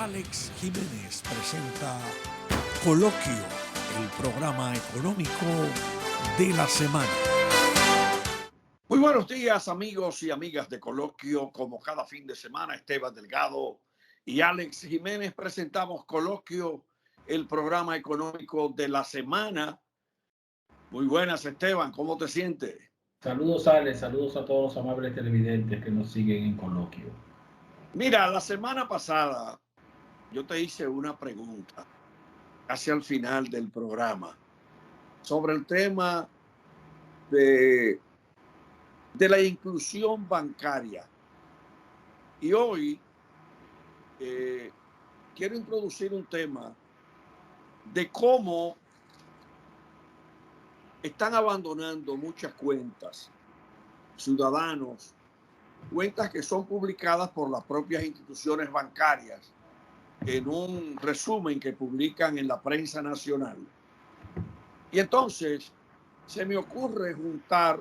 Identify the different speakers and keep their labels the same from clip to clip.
Speaker 1: Alex Jiménez presenta Coloquio, el programa económico de la semana.
Speaker 2: Muy buenos días, amigos y amigas de Coloquio. Como cada fin de semana, Esteban Delgado y Alex Jiménez presentamos Coloquio, el programa económico de la semana. Muy buenas, Esteban, ¿cómo te sientes?
Speaker 3: Saludos, Alex, saludos a todos los amables televidentes que nos siguen en Coloquio.
Speaker 2: Mira, la semana pasada yo te hice una pregunta, casi al final del programa, sobre el tema de la inclusión bancaria. Y hoy quiero introducir un tema de cómo están abandonando muchas cuentas, ciudadanos, cuentas que son publicadas por las propias instituciones bancarias en un resumen que publican en la prensa nacional. Y entonces se me ocurre juntar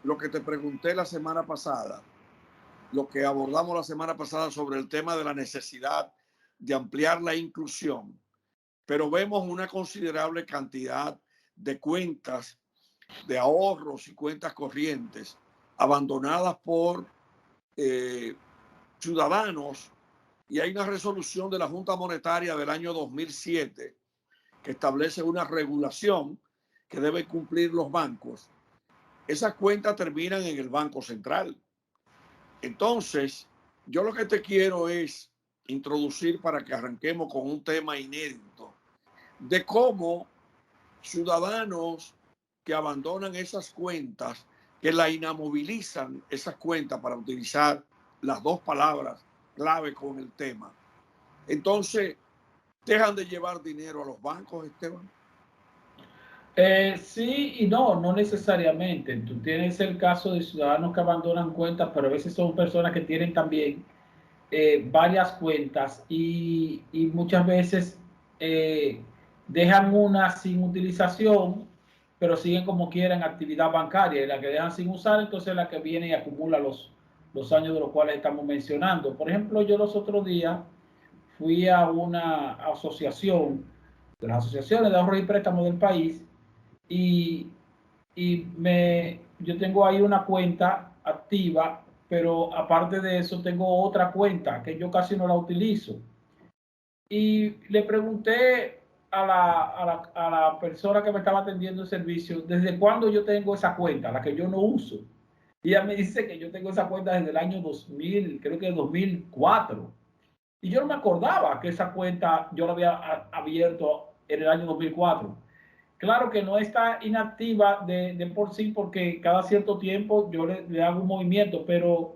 Speaker 2: lo que te pregunté la semana pasada, lo que abordamos la semana pasada sobre el tema de la necesidad de ampliar la inclusión, pero vemos una considerable cantidad de cuentas de ahorros y cuentas corrientes abandonadas por ciudadanos, y hay una resolución de la Junta Monetaria del año 2007 que establece una regulación que deben cumplir los bancos. Esas cuentas terminan en el Banco Central. Entonces, yo lo que te quiero es introducir para que arranquemos con un tema inédito de cómo ciudadanos que abandonan esas cuentas, que la inamovilizan esas cuentas, para utilizar las dos palabras clave con el tema, entonces dejan de llevar dinero a los bancos, Esteban.
Speaker 3: Sí y no, no necesariamente. Tú tienes el caso de ciudadanos que abandonan cuentas, pero a veces son personas que tienen también varias cuentas y muchas veces dejan una sin utilización, pero siguen como quieran actividad bancaria. Y la que dejan sin usar, entonces la que viene y acumula los años de los cuales estamos mencionando. Por ejemplo, yo los otros días fui a una asociación, de las asociaciones de ahorro y préstamo del país, y, yo tengo ahí una cuenta activa, pero aparte de eso tengo otra cuenta que yo casi no la utilizo. Y le pregunté a la persona que me estaba atendiendo el servicio, ¿desde cuándo yo tengo esa cuenta, la que yo no uso? Y ella me dice que yo tengo esa cuenta desde el año 2000, creo que 2004. Y yo no me acordaba que esa cuenta yo la había abierto en el año 2004. Claro que no está inactiva de por sí, porque cada cierto tiempo yo le hago un movimiento, pero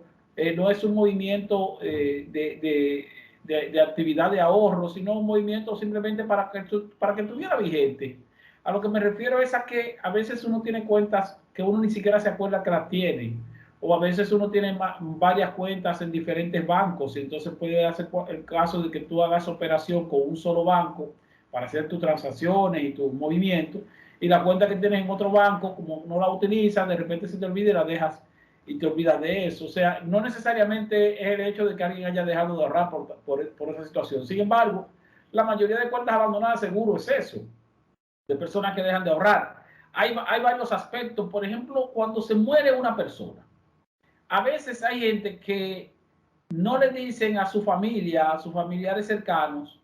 Speaker 3: no es un movimiento de actividad de ahorro, sino un movimiento simplemente para que estuviera vigente. A lo que me refiero es a que a veces uno tiene cuentas que uno ni siquiera se acuerda que las tiene, o a veces uno tiene varias cuentas en diferentes bancos, y entonces puede hacer el caso de que tú hagas operación con un solo banco para hacer tus transacciones y tus movimientos, y la cuenta que tienes en otro banco, como no la utilizas, de repente se te olvida y la dejas y te olvidas de eso. O sea, no necesariamente es el hecho de que alguien haya dejado de ahorrar por esa situación. Sin embargo, la mayoría de cuentas abandonadas seguro es eso, de personas que dejan de ahorrar. Hay varios aspectos. Por ejemplo, cuando se muere una persona, a veces hay gente que no le dicen a su familia, a sus familiares cercanos,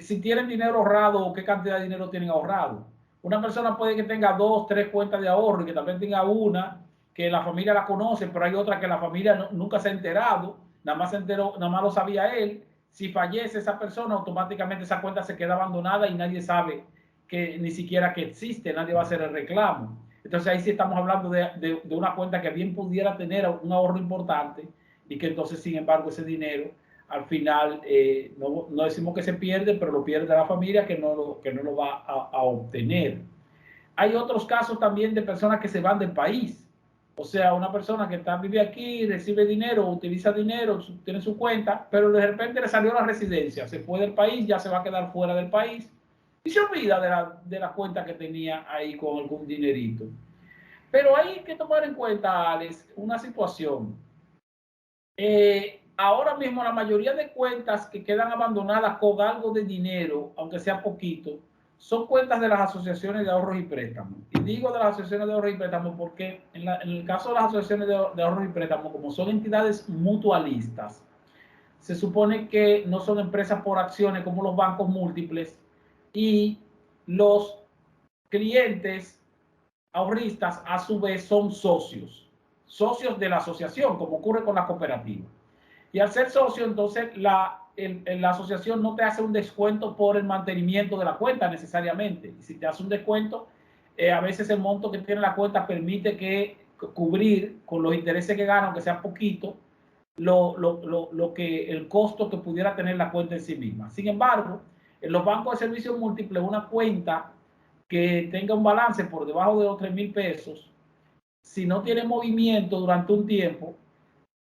Speaker 3: si tienen dinero ahorrado o qué cantidad de dinero tienen ahorrado. Una persona puede que tenga 2, 3 cuentas de ahorro y que también tenga una que la familia la conoce, pero hay otra que la familia nunca se ha enterado, nada más se enteró, nada más lo sabía él. Si fallece esa persona, automáticamente esa cuenta se queda abandonada y nadie sabe que ni siquiera que existe, nadie va a hacer el reclamo. Entonces ahí sí estamos hablando de una cuenta que bien pudiera tener un ahorro importante, y que entonces, sin embargo, ese dinero al final no decimos que se pierde, pero lo pierde la familia que no lo va a obtener. Hay otros casos también de personas que se van del país. O sea, una persona que vive aquí, recibe dinero, utiliza dinero, tiene su cuenta, pero de repente le salió la residencia, se fue del país, ya se va a quedar fuera del país y se olvida de la cuenta que tenía ahí con algún dinerito. Pero hay que tomar en cuenta, Alex, una situación. ahora mismo la mayoría de cuentas que quedan abandonadas con algo de dinero, aunque sea poquito, son cuentas de las asociaciones de ahorros y préstamos. Y digo de las asociaciones de ahorros y préstamos porque en el caso de las asociaciones de ahorros y préstamos, como son entidades mutualistas, se supone que no son empresas por acciones como los bancos múltiples, y los clientes ahorristas a su vez son socios de la asociación, como ocurre con la cooperativa. Y al ser socio, entonces la asociación no te hace un descuento por el mantenimiento de la cuenta necesariamente. Y si te hace un descuento, a veces el monto que tiene la cuenta permite cubrir con los intereses que gana, aunque sea poquito, el costo que pudiera tener la cuenta en sí misma. Sin embargo, en los bancos de servicios múltiples, una cuenta que tenga un balance por debajo de los 3,000 pesos, si no tiene movimiento durante un tiempo,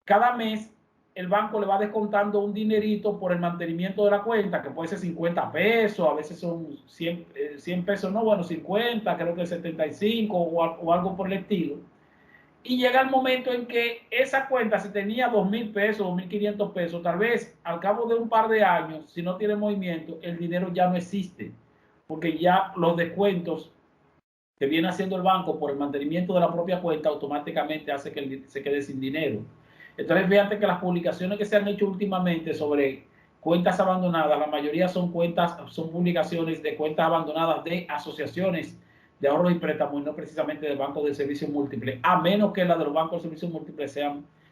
Speaker 3: cada mes el banco le va descontando un dinerito por el mantenimiento de la cuenta, que puede ser 50 pesos, a veces son 100 pesos, no, bueno, 50, creo que 75 o algo por el estilo. Y llega el momento en que esa cuenta, si tenía 2,000 pesos, 2,500 pesos, tal vez al cabo de un par de años, si no tiene movimiento, el dinero ya no existe, porque ya los descuentos que viene haciendo el banco por el mantenimiento de la propia cuenta automáticamente hace que se quede sin dinero. Entonces, fíjate que las publicaciones que se han hecho últimamente sobre cuentas abandonadas, la mayoría son publicaciones de cuentas abandonadas de asociaciones de ahorros y préstamos, y no precisamente de bancos de servicios múltiples, a menos que las de los bancos de servicios múltiples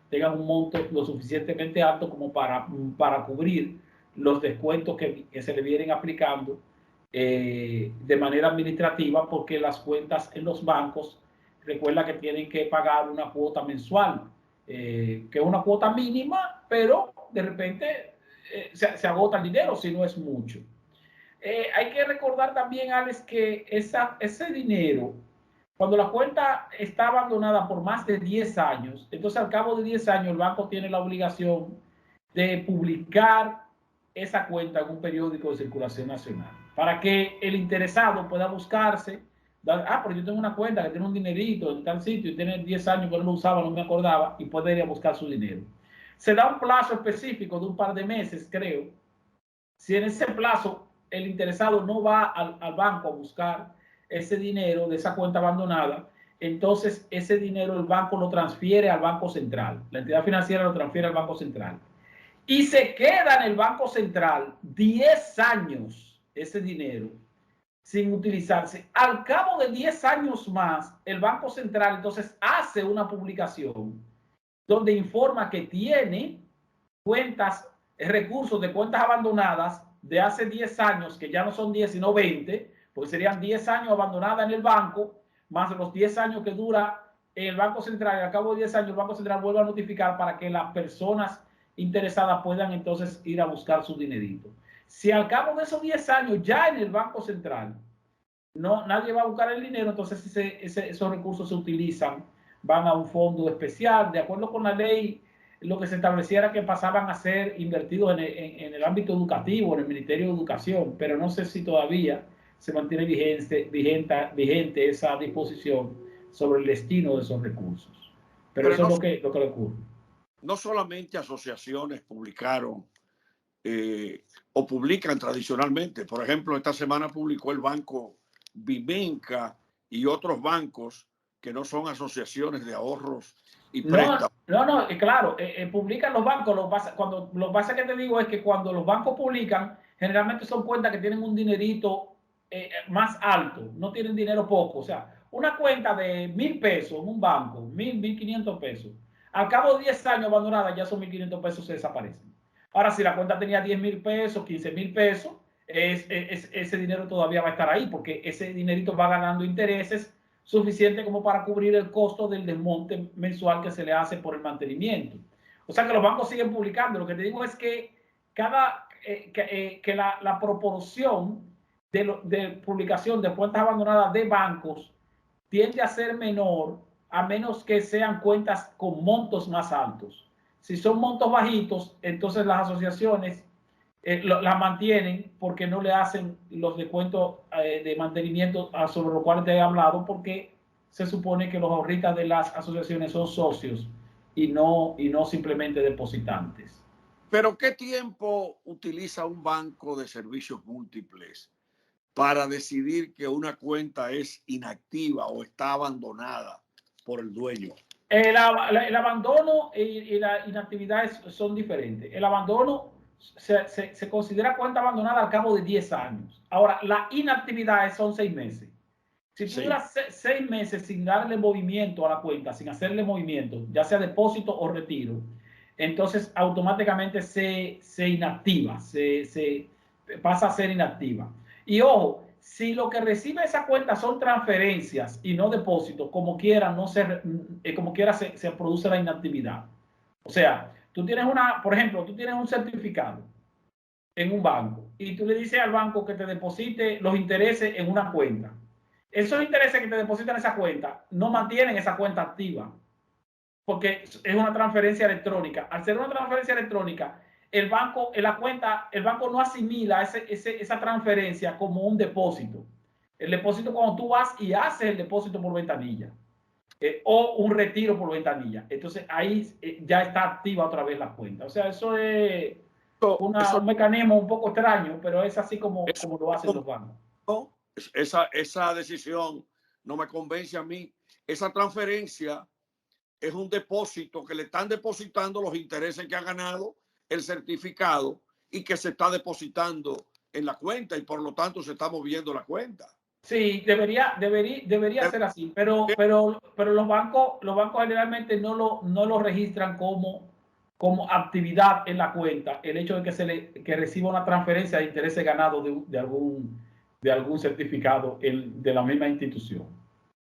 Speaker 3: tengan un monto lo suficientemente alto como para cubrir los descuentos que se le vienen aplicando de manera administrativa, porque las cuentas en los bancos, recuerda que tienen que pagar una cuota mensual, que es una cuota mínima, pero de repente se agota el dinero si no es mucho. Hay que recordar también, Alex, que ese dinero, cuando la cuenta está abandonada por más de 10 años, entonces al cabo de 10 años el banco tiene la obligación de publicar esa cuenta en un periódico de circulación nacional, para que el interesado pueda buscarse. Pero yo tengo una cuenta que tiene un dinerito en tal sitio y tiene 10 años que no lo usaba, no me acordaba, y puede ir a buscar su dinero. Se da un plazo específico de un par de meses, creo. Si en ese plazo el interesado no va al banco a buscar ese dinero de esa cuenta abandonada, entonces ese dinero el banco lo transfiere al Banco Central. La entidad financiera lo transfiere al Banco Central. Y se queda en el Banco Central 10 años ese dinero sin utilizarse. Al cabo de 10 años más, el Banco Central entonces hace una publicación donde informa que tiene recursos de cuentas abandonadas de hace 10 años, que ya no son 10 sino 20, porque serían 10 años abandonadas en el banco, más los 10 años que dura el Banco Central, y al cabo de 10 años el Banco Central vuelve a notificar para que las personas interesadas puedan entonces ir a buscar su dinerito. Si al cabo de esos 10 años ya en el Banco Central nadie va a buscar el dinero, entonces esos recursos se utilizan, van a un fondo especial. De acuerdo con la ley, lo que se estableciera que pasaban a ser invertidos en el ámbito educativo, en el Ministerio de Educación, pero no sé si todavía se mantiene vigente esa disposición sobre el destino de esos recursos. Pero eso no, es lo que le ocurre.
Speaker 2: No solamente asociaciones publicaron o publican tradicionalmente. Por ejemplo, esta semana publicó el banco Vimenca y otros bancos que no son asociaciones de ahorros y préstamos.
Speaker 3: No, claro, publican los bancos. Lo que pasa que te digo es que cuando los bancos publican, generalmente son cuentas que tienen un dinerito más alto, no tienen dinero poco. O sea, una cuenta de 1,000 pesos en un banco, 1,500 pesos, al cabo de 10 años abandonada, ya son 1,500 pesos, se desaparecen. Ahora, si la cuenta tenía 10,000 pesos, 15,000 pesos, ese dinero todavía va a estar ahí, porque ese dinerito va ganando intereses suficiente como para cubrir el costo del desmonte mensual que se le hace por el mantenimiento. O sea que los bancos siguen publicando. Lo que te digo es que la proporción de publicación de cuentas abandonadas de bancos tiende a ser menor, a menos que sean cuentas con montos más altos. Si son montos bajitos, entonces las asociaciones las mantienen porque no le hacen los descuentos de mantenimiento sobre los cuales te he hablado, porque se supone que los ahorristas de las asociaciones son socios y no simplemente depositantes.
Speaker 2: Pero ¿qué tiempo utiliza un banco de servicios múltiples para decidir que una cuenta es inactiva o está abandonada por el dueño?
Speaker 3: El abandono y la inactividad son diferentes. El abandono se considera cuenta abandonada al cabo de 10 años. Ahora, la inactividad son 6 meses. Si tú duras 6 meses sin darle movimiento a la cuenta, sin hacerle movimiento, ya sea depósito o retiro, entonces automáticamente se inactiva, se pasa a ser inactiva. Y ojo, si lo que recibe esa cuenta son transferencias y no depósitos, como quiera, como quiera se produce la inactividad. O sea, tú tienes por ejemplo, tú tienes un certificado en un banco y tú le dices al banco que te deposite los intereses en una cuenta. Esos intereses que te depositan en esa cuenta no mantienen esa cuenta activa porque es una transferencia electrónica. Al ser una transferencia electrónica, el banco no asimila esa transferencia como un depósito. El depósito cuando tú vas y haces el depósito por ventanilla o un retiro por ventanilla. Entonces ahí ya está activa otra vez la cuenta. O sea, eso es un mecanismo un poco extraño, pero es así como lo hacen los bancos.
Speaker 2: Esa decisión no me convence a mí. Esa transferencia es un depósito que le están depositando los intereses que ha ganado el certificado y que se está depositando en la cuenta y por lo tanto se está moviendo la cuenta.
Speaker 3: Sí, debería ser así, pero los bancos generalmente no lo registran como actividad en la cuenta, el hecho de que reciba una transferencia de intereses ganados de algún certificado de la misma institución.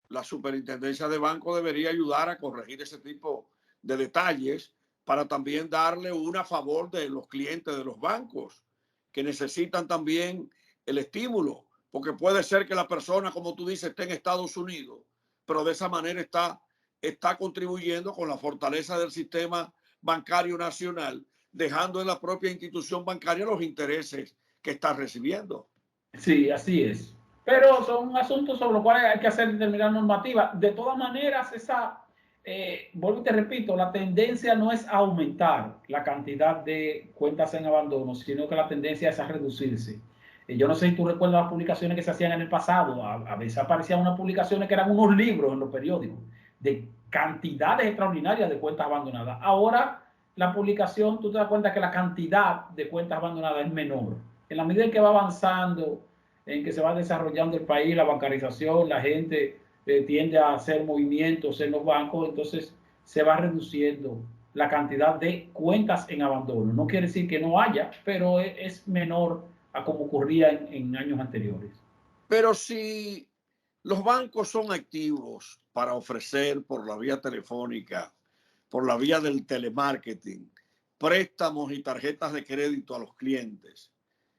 Speaker 2: La superintendencia de banco debería ayudar a corregir ese tipo de detalles para también darle una a favor de los clientes de los bancos que necesitan también el estímulo, porque puede ser que la persona, como tú dices, esté en Estados Unidos, pero de esa manera está contribuyendo con la fortaleza del sistema bancario nacional, dejando en la propia institución bancaria los intereses que está recibiendo.
Speaker 3: Sí, así es. Pero son asuntos sobre los cuales hay que hacer determinadas normativas. De todas maneras, vuelvo y te repito, la tendencia no es aumentar la cantidad de cuentas en abandono, sino que la tendencia es a reducirse. Yo no sé si tú recuerdas las publicaciones que se hacían en el pasado. A veces aparecían unas publicaciones que eran unos libros en los periódicos de cantidades extraordinarias de cuentas abandonadas. Ahora, la publicación, tú te das cuenta que la cantidad de cuentas abandonadas es menor. En la medida en que va avanzando, en que se va desarrollando el país, la bancarización, la gente tiende a hacer movimientos en los bancos, entonces se va reduciendo la cantidad de cuentas en abandono. No quiere decir que no haya, pero es menor a como ocurría en años anteriores.
Speaker 2: Pero si los bancos son activos para ofrecer por la vía telefónica, por la vía del telemarketing, préstamos y tarjetas de crédito a los clientes,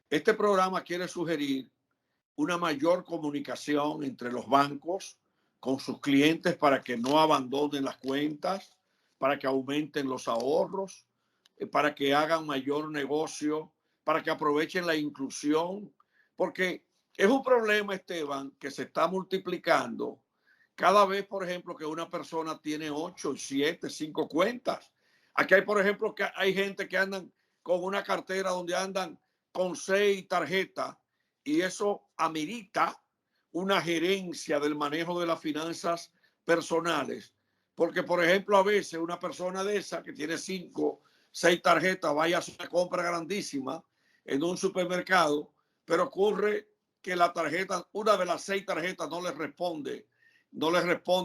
Speaker 2: este programa quiere sugerir una mayor comunicación entre los bancos con sus clientes para que no abandonen las cuentas, para que aumenten los ahorros, para que hagan mayor negocio, para que aprovechen la inclusión, porque es un problema, Esteban, que se está multiplicando cada vez, por ejemplo, que una persona tiene 8, 7, 5 cuentas. Aquí hay, por ejemplo, que hay gente que andan con una cartera donde andan con 6 tarjetas y eso amerita una gerencia del manejo de las finanzas personales. Porque, por ejemplo, a veces una persona de esa que tiene 5, 6 tarjetas vaya a hacer una compra grandísima en un supermercado, pero ocurre que la tarjeta, una de las 6 tarjetas no le responde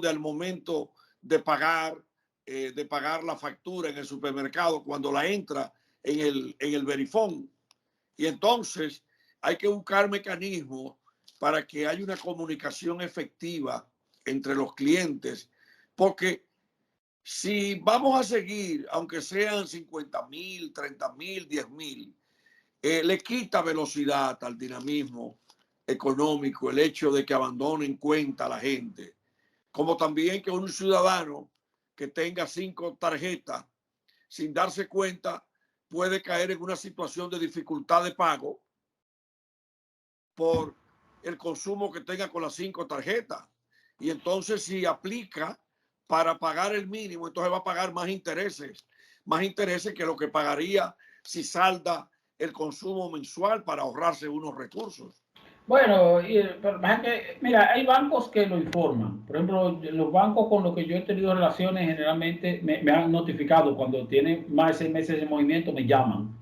Speaker 2: al momento de pagar la factura en el supermercado cuando la entra en el verifón. Y entonces hay que buscar mecanismos para que haya una comunicación efectiva entre los clientes, porque si vamos a seguir, aunque sean 50,000, 30,000, 10,000, le quita velocidad al dinamismo económico el hecho de que abandonen cuenta a la gente, como también que un ciudadano que tenga 5 tarjetas sin darse cuenta puede caer en una situación de dificultad de pago por el consumo que tenga con las 5 tarjetas. Y entonces si aplica para pagar el mínimo, entonces va a pagar más intereses que lo que pagaría si salda el consumo mensual para ahorrarse unos recursos.
Speaker 3: Bueno, mira, hay bancos que lo informan. Por ejemplo, los bancos con los que yo he tenido relaciones generalmente me han notificado cuando tienen más de 6 meses de movimiento, me llaman.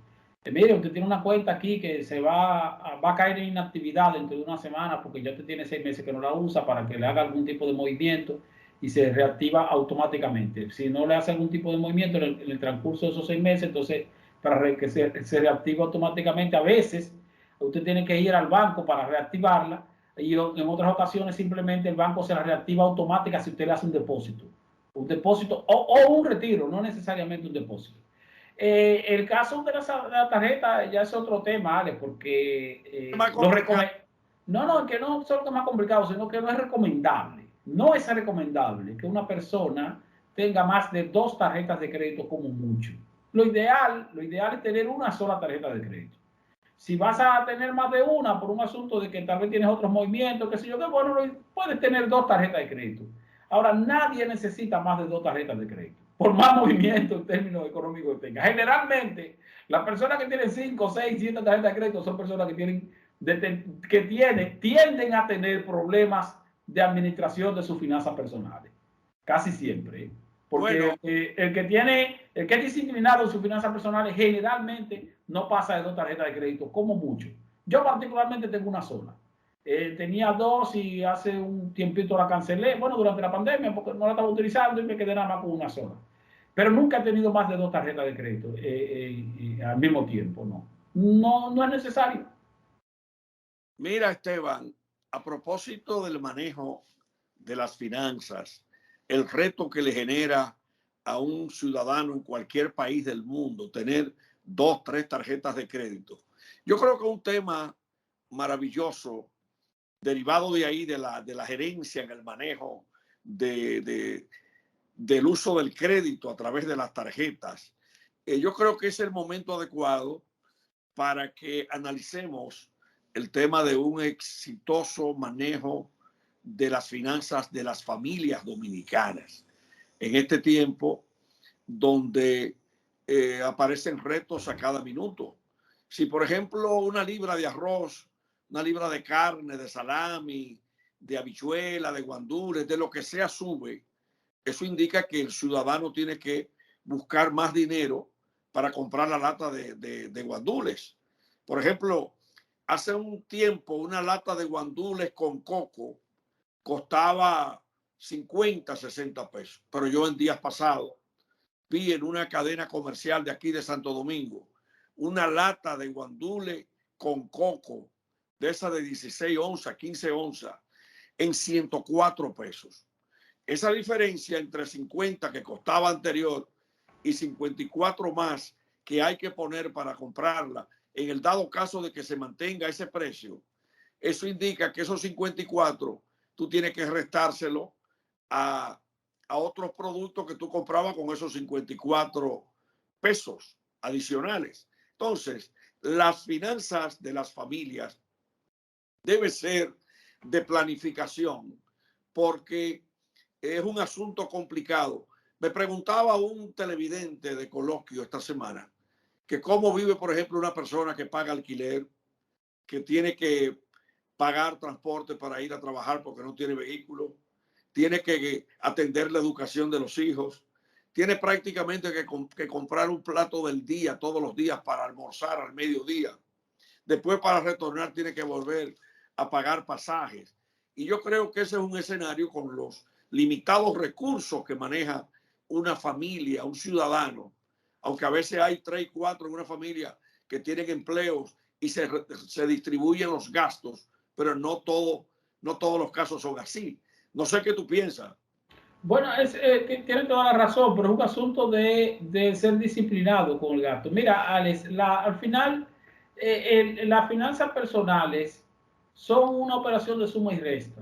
Speaker 3: Mire, usted tiene una cuenta aquí que va a caer en inactividad dentro de una semana porque ya usted tiene 6 meses que no la usa para que le haga algún tipo de movimiento y se reactiva automáticamente. Si no le hace algún tipo de movimiento en el transcurso de esos 6 meses, entonces para que se reactive automáticamente, a veces usted tiene que ir al banco para reactivarla y en otras ocasiones simplemente el banco se la reactiva automática si usted le hace un depósito. Un depósito o un retiro, no necesariamente un depósito. El caso de la tarjeta ya es otro tema, Alex, porque no, que no solo que es más complicado, sino que no es recomendable. No es recomendable que una persona tenga más de 2 tarjetas de crédito como mucho. Lo ideal es tener una sola tarjeta de crédito. Si vas a tener más de una por un asunto de que tal vez tienes otros movimientos, qué sé yo, que bueno, puedes tener 2 tarjetas de crédito. Ahora, nadie necesita más de 2 tarjetas de crédito, por más movimiento en términos económicos que tenga. Generalmente, las personas que tienen 5, 6, 7 tarjetas de crédito son personas que tienden a tener problemas de administración de sus finanzas personales. Casi siempre. Porque
Speaker 2: Bueno,
Speaker 3: el que es disciplinado en sus finanzas personales generalmente no pasa de 2 tarjetas de crédito, como mucho. Yo particularmente tengo una sola. Tenía 2 y hace un tiempito la cancelé, bueno, durante la pandemia, porque no la estaba utilizando y me quedé nada más con una sola. Pero nunca he tenido más de 2 tarjetas de crédito al mismo tiempo, no. No es necesario.
Speaker 2: mira, Esteban, a propósito del manejo de las finanzas, el reto que le genera a un ciudadano en cualquier país del mundo tener 2, 3 tarjetas de crédito. Yo creo que es un tema maravilloso derivado de ahí, de la gerencia en el manejo del uso del crédito a través de las tarjetas. Yo creo que es el momento adecuado para que analicemos el tema de un exitoso manejo de las finanzas de las familias dominicanas en este tiempo donde aparecen retos a cada minuto. Si, por ejemplo, una libra de arroz, una libra de carne, de salami, de habichuela, de guandules, de lo que sea sube, eso indica que el ciudadano tiene que buscar más dinero para comprar la lata de guandules. Por ejemplo, hace un tiempo una lata de guandules con coco costaba 50, 60 pesos, pero yo en días pasados vi en una cadena comercial de aquí de Santo Domingo una lata de guandules con coco de esa de 16 onzas, 15 onzas en 104 pesos. Esa diferencia entre 50 que costaba anterior y 54 más que hay que poner para comprarla, en el dado caso de que se mantenga ese precio, eso indica que esos 54 tú tienes que restárselo a otros productos que tú comprabas con esos 54 pesos adicionales. Entonces, las finanzas de las familias deben ser de planificación porque es un asunto complicado. Me preguntaba un televidente de Coloquio esta semana que cómo vive, por ejemplo, una persona que paga alquiler, que tiene que pagar transporte para ir a trabajar porque no tiene vehículo, tiene que atender la educación de los hijos, tiene prácticamente que comprar un plato del día todos los días para almorzar al mediodía. Después para retornar tiene que volver a pagar pasajes. Y yo creo que ese es un escenario con los limitados recursos que maneja una familia, un ciudadano, aunque a veces hay 3, 4 en una familia que tienen empleos y se distribuyen los gastos, pero no todos los casos son así. No sé qué tú piensas.
Speaker 3: Bueno, tiene toda la razón, pero es un asunto de ser disciplinado con el gasto. Mira, Alex, al final, las finanzas personales son una operación de suma y resta.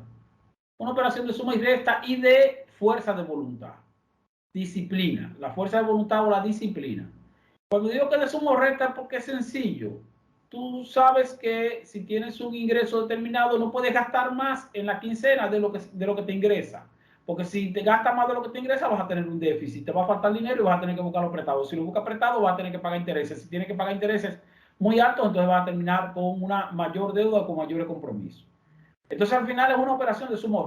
Speaker 3: Una operación de suma y resta y de fuerza de voluntad. Disciplina. La fuerza de voluntad o la disciplina. Cuando digo que de suma o resta, porque es sencillo. Tú sabes que si tienes un ingreso determinado, no puedes gastar más en la quincena de lo que te ingresa. Porque si te gastas más de lo que te ingresa, vas a tener un déficit, te va a faltar dinero y vas a tener que buscarlo prestado. Si lo buscas prestado, vas a tener que pagar intereses. Si tienes que pagar intereses muy altos, entonces vas a terminar con una mayor deuda o con mayores compromisos. Entonces, al final es una operación de suma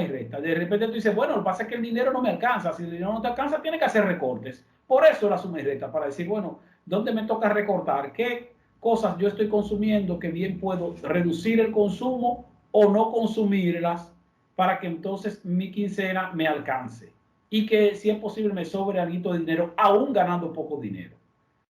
Speaker 3: y resta. De repente tú dices, bueno, lo que pasa es que el dinero no me alcanza. Si el dinero no te alcanza, tienes que hacer recortes. Por eso la suma y resta, para decir, bueno, ¿dónde me toca recortar? ¿Qué cosas yo estoy consumiendo que bien puedo reducir el consumo o no consumirlas para que entonces mi quincena me alcance? Y que, si es posible, me sobre algo de dinero, aún ganando poco dinero.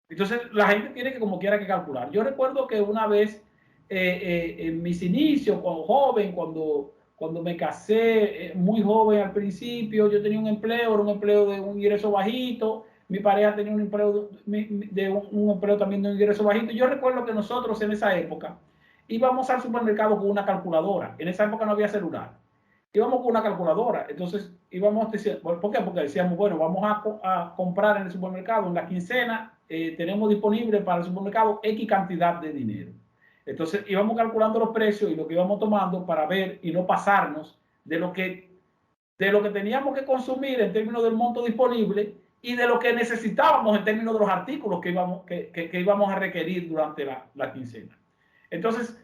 Speaker 3: Entonces, la gente tiene que, como quiera, que calcular. Yo recuerdo que una vez, en mis inicios, cuando joven, cuando me casé, muy joven al principio, yo tenía un empleo, era un empleo de un ingreso bajito, mi pareja tenía un empleo un empleo también de un ingreso bajito. Yo recuerdo que nosotros en esa época íbamos al supermercado con una calculadora. En esa época no había celular. Íbamos con una calculadora. Entonces íbamos, ¿por qué? Porque decíamos, bueno, vamos a comprar en el supermercado en la quincena, tenemos disponible para el supermercado X cantidad de dinero. Entonces íbamos calculando los precios y lo que íbamos tomando para ver y no pasarnos de lo que teníamos que consumir en términos del monto disponible y de lo que necesitábamos en términos de los artículos que íbamos a requerir durante la quincena. Entonces,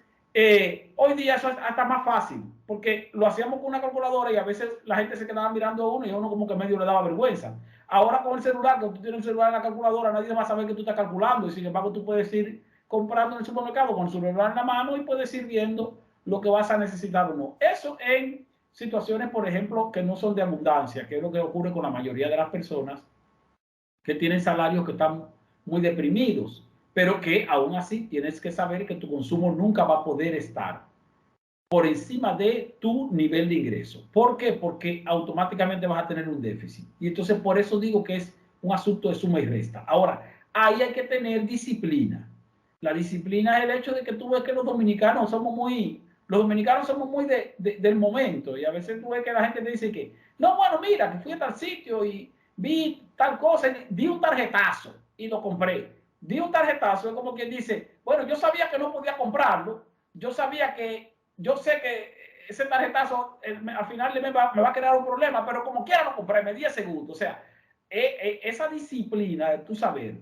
Speaker 3: hoy día eso es hasta más fácil, porque lo hacíamos con una calculadora y a veces la gente se quedaba mirando a uno y a uno como que medio le daba vergüenza. Ahora con el celular, que tú tienes un celular en la calculadora, nadie va a saber que tú estás calculando y sin embargo tú puedes ir comprando en el supermercado con el celular en la mano y puedes ir viendo lo que vas a necesitar o no. Eso en situaciones, por ejemplo, que no son de abundancia, que es lo que ocurre con la mayoría de las personas que tienen salarios que están muy deprimidos, pero que aún así tienes que saber que tu consumo nunca va a poder estar por encima de tu nivel de ingreso. ¿Por qué? Porque automáticamente vas a tener un déficit. Y entonces por eso digo que es un asunto de suma y resta. Ahora, ahí hay que tener disciplina. La disciplina es el hecho de que tú ves que los dominicanos somos muy del momento. Y a veces tú ves que la gente te dice que, no, bueno, mira, que fui a tal sitio y vi tal cosa, y di un tarjetazo y lo compré. Di un tarjetazo, es como quien dice, bueno, yo sabía que no podía comprarlo, yo sé que ese tarjetazo al final me va a crear un problema, pero como quiera lo compré, me di ese gusto. O sea, esa disciplina de tú saber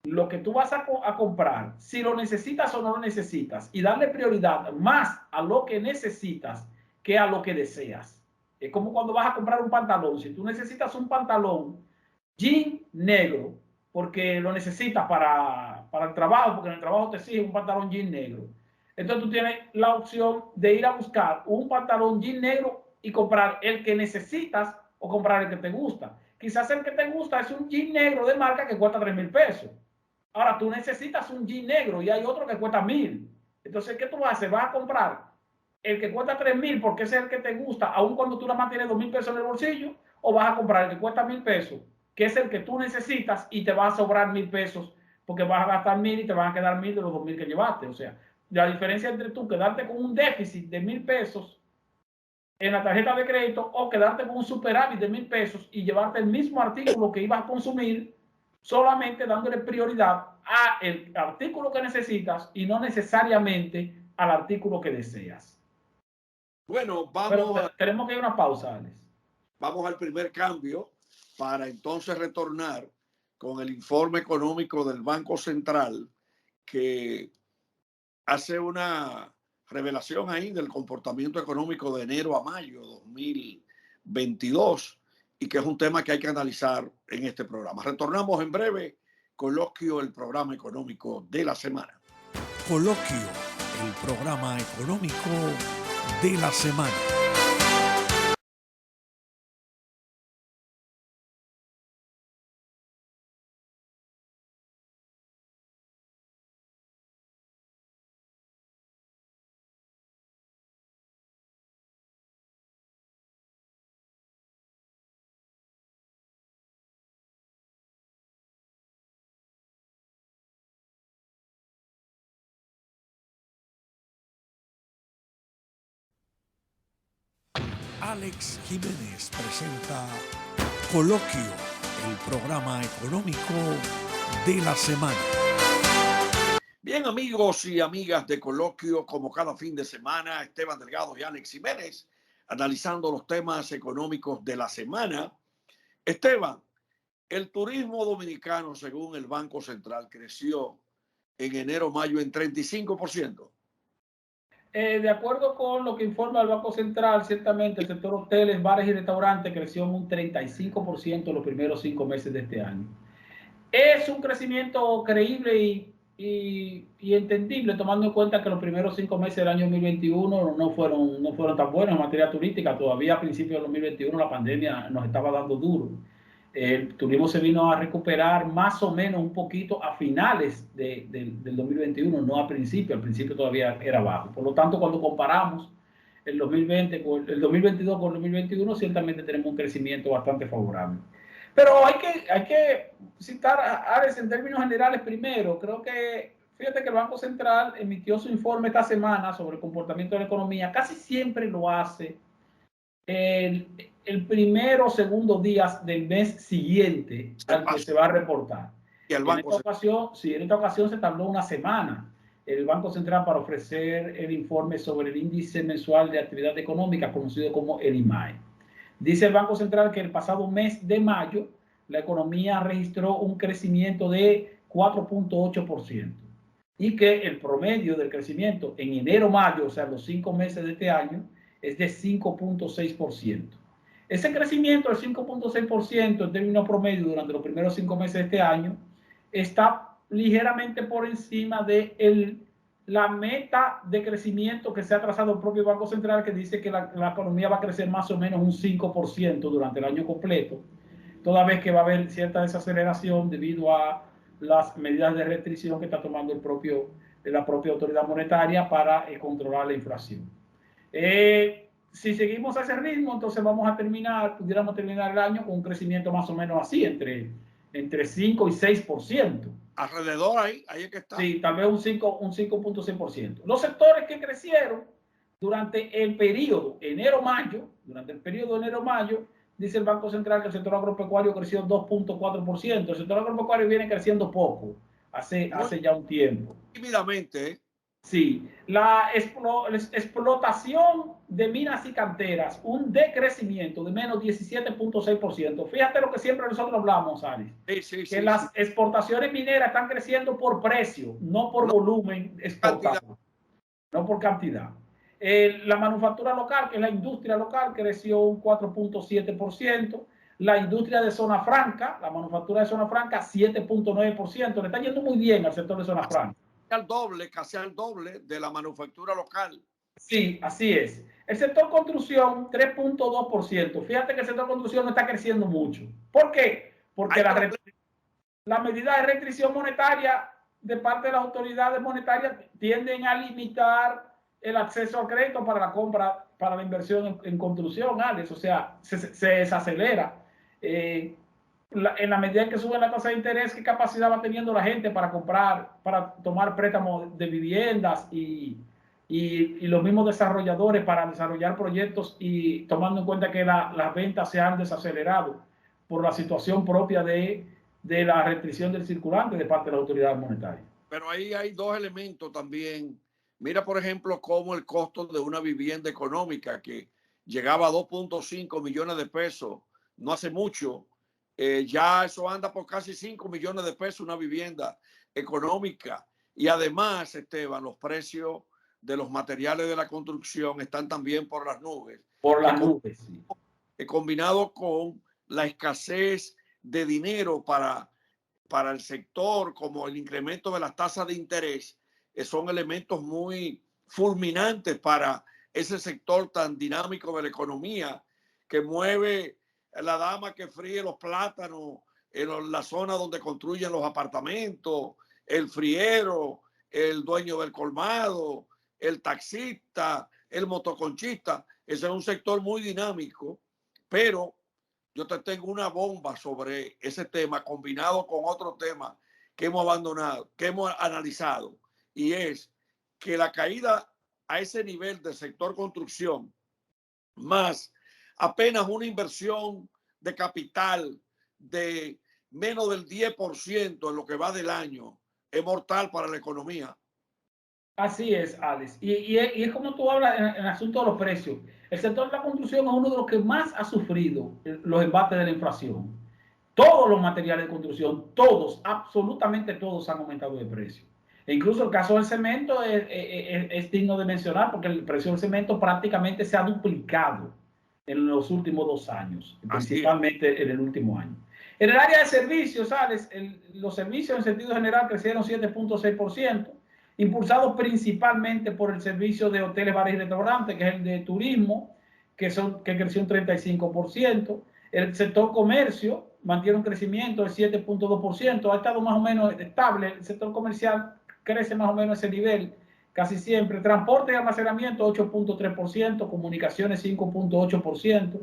Speaker 3: lo que tú vas a comprar, si lo necesitas o no lo necesitas, y darle prioridad más a lo que necesitas que a lo que deseas. Es como cuando vas a comprar un pantalón. Si tú necesitas un pantalón jean negro, porque lo necesitas para el trabajo, porque en el trabajo te exige un pantalón jean negro, entonces tú tienes la opción de ir a buscar un pantalón jean negro y comprar el que necesitas o comprar el que te gusta. Quizás el que te gusta es un jean negro de marca que cuesta 3,000 pesos. Ahora tú necesitas un jean negro y hay otro que cuesta 1,000. Entonces, ¿qué tú vas a hacer? Vas a comprar el que cuesta 3,000 porque ese es el que te gusta, aun cuando tú nada más tienes 2,000 pesos en el bolsillo, o vas a comprar el que cuesta 1,000 pesos, que es el que tú necesitas y te va a sobrar 1,000 pesos porque vas a gastar 1,000 y te van a quedar 1,000 de los 2,000 que llevaste. O sea, la diferencia entre tú quedarte con un déficit de 1,000 pesos en la tarjeta de crédito o quedarte con un superávit de 1,000 pesos y llevarte el mismo artículo que ibas a consumir, solamente dándole prioridad al artículo que necesitas y no necesariamente al artículo que deseas.
Speaker 2: Bueno,
Speaker 3: tenemos que ir a una pausa, Alex.
Speaker 2: Vamos al primer cambio para entonces retornar con el informe económico del Banco Central, que hace una revelación ahí del comportamiento económico de enero a mayo de 2022 y que es un tema que hay que analizar en este programa. Retornamos en breve. Coloquio, el programa económico de la semana.
Speaker 1: Coloquio, el programa económico de la semana. Alex Jiménez presenta Coloquio, el programa económico de la semana.
Speaker 2: Bien, amigos y amigas de Coloquio, como cada fin de semana, Esteban Delgado y Alex Jiménez analizando los temas económicos de la semana. Esteban, el turismo dominicano, según el Banco Central, creció en enero-mayo en 35%.
Speaker 3: De acuerdo con lo que informa el Banco Central, ciertamente el sector hoteles, bares y restaurantes creció en un 35% en los primeros 5 meses de este año. Es un crecimiento creíble y entendible, tomando en cuenta que los primeros 5 meses del año 2021 no fueron tan buenos en materia turística. Todavía a principios del 2021 la pandemia nos estaba dando duro. El turismo se vino a recuperar más o menos un poquito a finales del 2021, no a principio. Al principio todavía era bajo. Por lo tanto, cuando comparamos el 2022 con el 2021, ciertamente tenemos un crecimiento bastante favorable. Pero hay que citar a Alex en términos generales primero. Creo que, fíjate que el Banco Central emitió su informe esta semana sobre el comportamiento de la economía. Casi siempre lo hace el primero o segundo día del mes siguiente al que se va a reportar.
Speaker 2: Y el
Speaker 3: en esta ocasión se tardó una semana el Banco Central para ofrecer el informe sobre el índice mensual de actividad económica, conocido como el IMAE. Dice el Banco Central que el pasado mes de mayo la economía registró un crecimiento de 4.8% y que el promedio del crecimiento en enero-mayo, o sea, los 5 meses de este año, es de 5.6%. Ese crecimiento del 5.6% en términos promedio durante los primeros 5 meses de este año está ligeramente por encima de la meta de crecimiento que se ha trazado el propio Banco Central, que dice que la economía va a crecer más o menos un 5% durante el año completo, toda vez que va a haber cierta desaceleración debido a las medidas de restricción que está tomando la propia autoridad monetaria para controlar la inflación. Si seguimos a ese ritmo, entonces pudiéramos terminar el año con un crecimiento más o menos así, entre 5 y 6%.
Speaker 2: Alrededor ahí es que está.
Speaker 3: Sí, tal vez un 5.6%. Los sectores que crecieron durante el periodo enero-mayo, dice el Banco Central que el sector agropecuario creció 2.4%. El sector agropecuario viene creciendo poco, hace ya un tiempo.
Speaker 2: Tímidamente, ¿eh?
Speaker 3: Sí, la explotación de minas y canteras, un decrecimiento de menos 17.6%. Fíjate lo que siempre nosotros hablamos, Alex. Que las exportaciones mineras están creciendo por precio, no por volumen exportado, no por cantidad. La manufactura local, que es la industria local, creció un 4.7%. La industria de zona franca, la manufactura de zona franca, 7.9%. Le está yendo muy bien al sector de zona franca.
Speaker 2: Casi al doble de la manufactura local.
Speaker 3: Sí, así es. El sector construcción, 3.2%. Fíjate que el sector construcción no está creciendo mucho. ¿Por qué? Porque la medida de restricción monetaria de parte de las autoridades monetarias tienden a limitar el acceso al crédito para la compra, para la inversión en construcción, Alex. O sea, se desacelera. En la medida en que sube la tasa de interés, ¿qué capacidad va teniendo la gente para tomar préstamos de viviendas y los mismos desarrolladores para desarrollar proyectos, y tomando en cuenta que las ventas se han desacelerado por la situación propia de la restricción del circulante de parte de la autoridad monetaria?
Speaker 2: Pero ahí hay dos elementos también. Mira, por ejemplo, cómo el costo de una vivienda económica que llegaba a 2.5 millones de pesos no hace mucho, ya eso anda por casi 5 millones de pesos una vivienda económica. Y además, Esteban, los precios de los materiales de la construcción están también por las nubes.
Speaker 3: Por las nubes, sí.
Speaker 2: Combinado con la escasez de dinero para el sector, como el incremento de las tasas de interés, son elementos muy fulminantes para ese sector tan dinámico de la economía, que mueve la dama que fríe los plátanos en la zona donde construyen los apartamentos, el friero, el dueño del colmado, el taxista, el motoconchista. Ese es un sector muy dinámico, pero yo te tengo una bomba sobre ese tema combinado con otro tema que hemos abandonado, que hemos analizado, y es que la caída a ese nivel del sector construcción, más apenas una inversión de capital de menos del 10% en lo que va del año, es mortal para la economía.
Speaker 3: Así es, Alex. Y es como tú hablas en el asunto de los precios. El sector de la construcción es uno de los que más ha sufrido los embates de la inflación. Todos los materiales de construcción, todos, absolutamente todos han aumentado de precio. E incluso el caso del cemento es digno de mencionar porque el precio del cemento prácticamente se ha duplicado en los últimos 2 años,
Speaker 2: Así es.
Speaker 3: principalmente en el último año. En el área de servicios, ¿sabes? Los servicios en sentido general crecieron 7.6%, impulsados principalmente por el servicio de hoteles, bares y restaurantes, que es el de turismo, que creció un 35%. El sector comercio mantiene un crecimiento del 7.2%, ha estado más o menos estable. El sector comercial crece más o menos a ese nivel casi siempre. Transporte y almacenamiento 8.3%, comunicaciones 5.8%,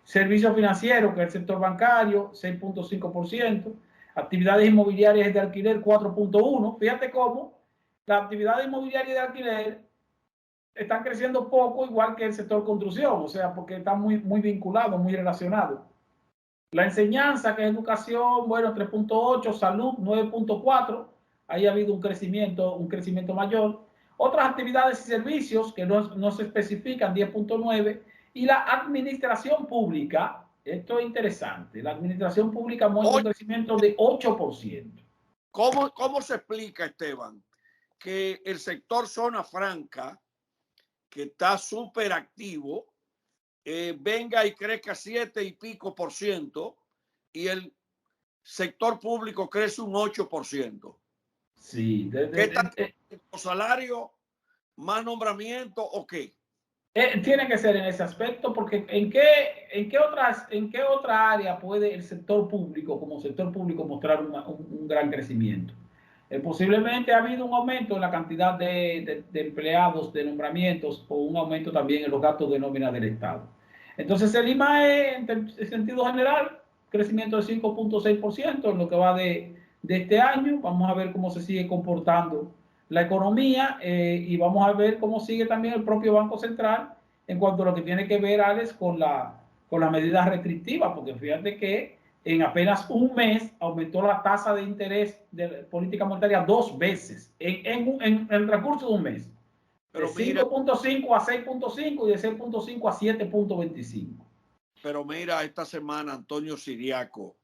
Speaker 3: servicios financieros, que es el sector bancario, 6.5%, actividades inmobiliarias de alquiler 4.1%. Fíjate cómo las actividades inmobiliarias de alquiler están creciendo poco, igual que el sector construcción, o sea, porque están muy vinculados, muy relacionados. La enseñanza, que es educación, bueno, 3.8, salud 9.4, ahí ha habido un crecimiento mayor. Otras actividades y servicios que no se especifican, 10.9, y la administración pública, esto es interesante, la administración pública muestra un crecimiento de 8%.
Speaker 2: ¿Cómo se explica, Esteban, que el sector zona franca, que está súper activo, venga y crezca 7 y pico por ciento y el sector público crece un 8%?
Speaker 3: Sí,
Speaker 2: ¿Qué está salario, más nombramiento o qué?
Speaker 3: Tiene que ser en ese aspecto, porque ¿en qué otra área puede el sector público, como sector público, mostrar un gran crecimiento? Posiblemente ha habido un aumento en la cantidad de empleados, de nombramientos, o un aumento también en los gastos de nómina del Estado. Entonces, el IMAE, en sentido general, crecimiento de 5.6% en lo que va de este año. Vamos a ver cómo se sigue comportando la economía y vamos a ver cómo sigue también el propio Banco Central en cuanto a lo que tiene que ver, Alex, con las medidas restrictivas, porque fíjate que en apenas un mes aumentó la tasa de interés de política monetaria 2 veces, en el transcurso de un mes, de 5.5 a 6.5 y de 6.5 a 7.25.
Speaker 2: Pero mira, esta semana Antonio Siriaco,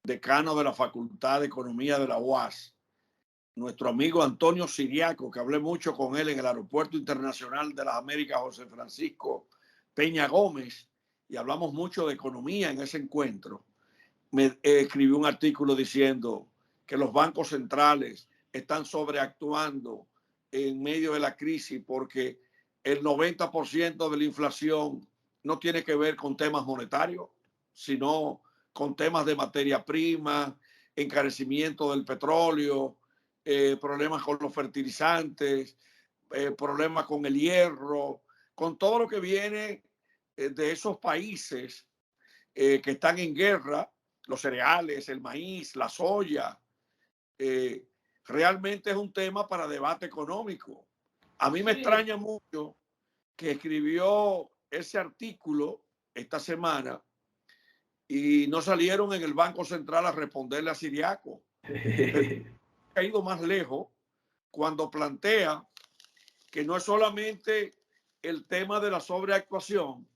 Speaker 2: decano de la Facultad de Economía de la UAS, nuestro amigo Antonio Siriaco, que hablé mucho con él en el Aeropuerto Internacional de las Américas José Francisco Peña Gómez, y hablamos mucho de economía en ese encuentro, me escribió un artículo diciendo que los bancos centrales están sobreactuando en medio de la crisis porque el 90% de la inflación no tiene que ver con temas monetarios, sino con temas de materia prima, encarecimiento del petróleo, problemas con los fertilizantes, problemas con el hierro, con todo lo que viene de esos países que están en guerra, los cereales, el maíz, la soya. Realmente es un tema para debate económico. A mí me extraña mucho que escribió ese artículo esta semana y no salieron en el Banco Central a responderle a Siriaco. Ha ido más lejos cuando plantea que no es solamente el tema de la sobreactuación,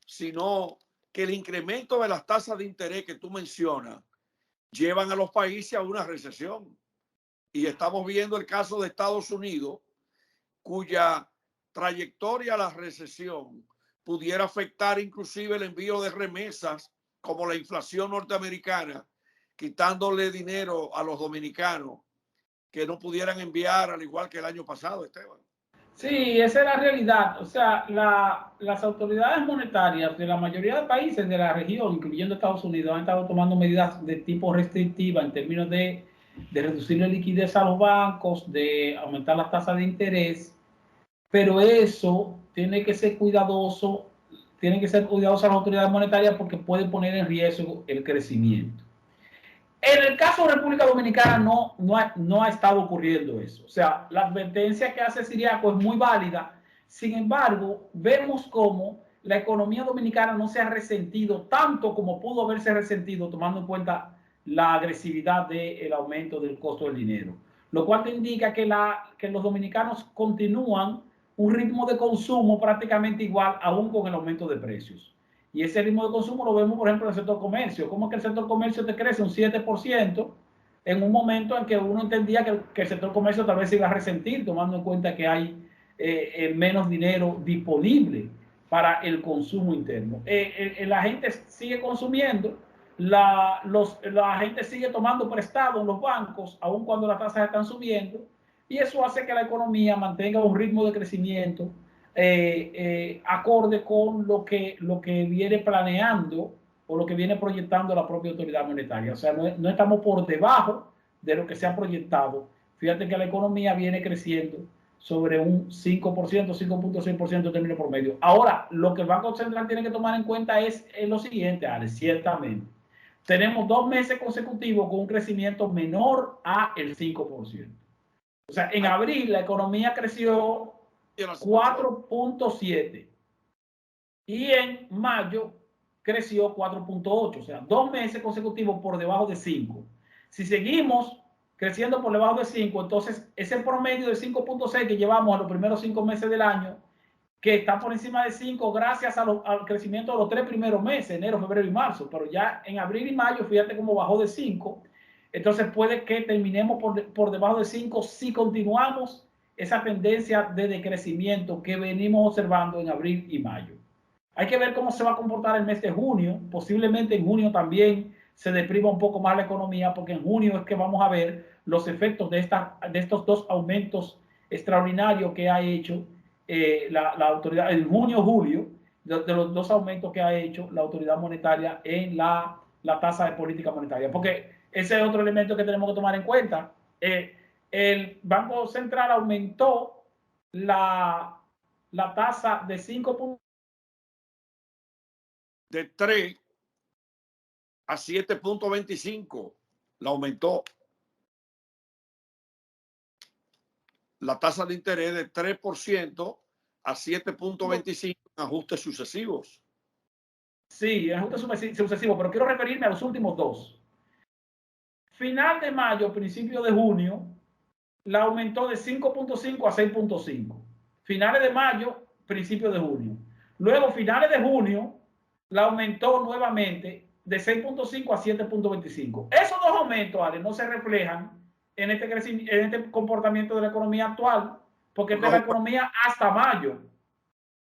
Speaker 2: sino que el incremento de las tasas de interés que tú mencionas llevan a los países a una recesión. Y estamos viendo el caso de Estados Unidos, cuya trayectoria a la recesión pudiera afectar inclusive el envío de remesas, como la inflación norteamericana, quitándole dinero a los dominicanos que no pudieran enviar, al igual que el año pasado, Esteban.
Speaker 3: Sí, esa es la realidad. O sea, las autoridades monetarias de la mayoría de países de la región, incluyendo Estados Unidos, han estado tomando medidas de tipo restrictiva en términos de reducir la liquidez a los bancos, de aumentar las tasas de interés, pero eso tiene que ser cuidadoso, tienen que ser cuidadosas las autoridades monetarias porque puede poner en riesgo el crecimiento. En el caso de República Dominicana no ha estado ocurriendo eso. O sea, la advertencia que hace Siriaco es muy válida. Sin embargo, vemos cómo la economía dominicana no se ha resentido tanto como pudo haberse resentido, tomando en cuenta la agresividad del aumento del costo del dinero. lo cual te indica que los dominicanos continúan un ritmo de consumo prácticamente igual, aún con el aumento de precios. Y ese ritmo de consumo lo vemos, por ejemplo, en el sector comercio. ¿Cómo es que el sector comercio te crece un 7% en un momento en que uno entendía que el sector comercio tal vez se iba a resentir, tomando en cuenta que hay menos dinero disponible para el consumo interno? La gente sigue consumiendo, la gente sigue tomando prestado en los bancos, aun cuando las tasas están subiendo, y eso hace que la economía mantenga un ritmo de crecimiento acorde con lo que viene planeando o lo que viene proyectando la propia autoridad monetaria. O sea, no estamos por debajo de lo que se ha proyectado. Fíjate que la economía viene creciendo sobre un 5%, 5.6% de término promedio. Ahora, lo que el Banco Central tiene que tomar en cuenta es lo siguiente, Alex, ciertamente. Tenemos 2 meses consecutivos con un crecimiento menor a el 5%. O sea, en abril la economía creció 4.7 y en mayo creció 4.8, o sea, 2 meses consecutivos por debajo de 5. Si seguimos creciendo por debajo de 5, entonces ese promedio de 5.6 que llevamos en los primeros 5 meses del año, que está por encima de 5 gracias al crecimiento de los 3 primeros meses, enero, febrero y marzo, pero ya en abril y mayo, fíjate cómo bajó de 5, entonces puede que terminemos por debajo de 5 si continuamos esa tendencia de decrecimiento que venimos observando en abril y mayo. Hay que ver cómo se va a comportar el mes de junio. Posiblemente en junio también se deprima un poco más la economía, porque en junio es que vamos a ver los efectos de estos 2 aumentos extraordinarios que ha hecho la autoridad en junio, julio, de los 2 aumentos que ha hecho la autoridad monetaria en la tasa de política monetaria. Porque ese es otro elemento que tenemos que tomar en cuenta. El Banco Central aumentó la tasa de 5
Speaker 2: de 3 a 7.25, la aumentó. La tasa de interés de 3% a 7.25 en ajustes sucesivos.
Speaker 3: Sí, en ajustes sucesivos, pero quiero referirme a los últimos 2. Final de mayo, principio de junio, la aumentó de 5.5 a 6.5. Finales de mayo, principio de junio. Luego, finales de junio, la aumentó nuevamente de 6.5 a 7.25. Esos 2 aumentos, Ale, no se reflejan en este comportamiento de la economía actual, porque esta es la economía hasta mayo.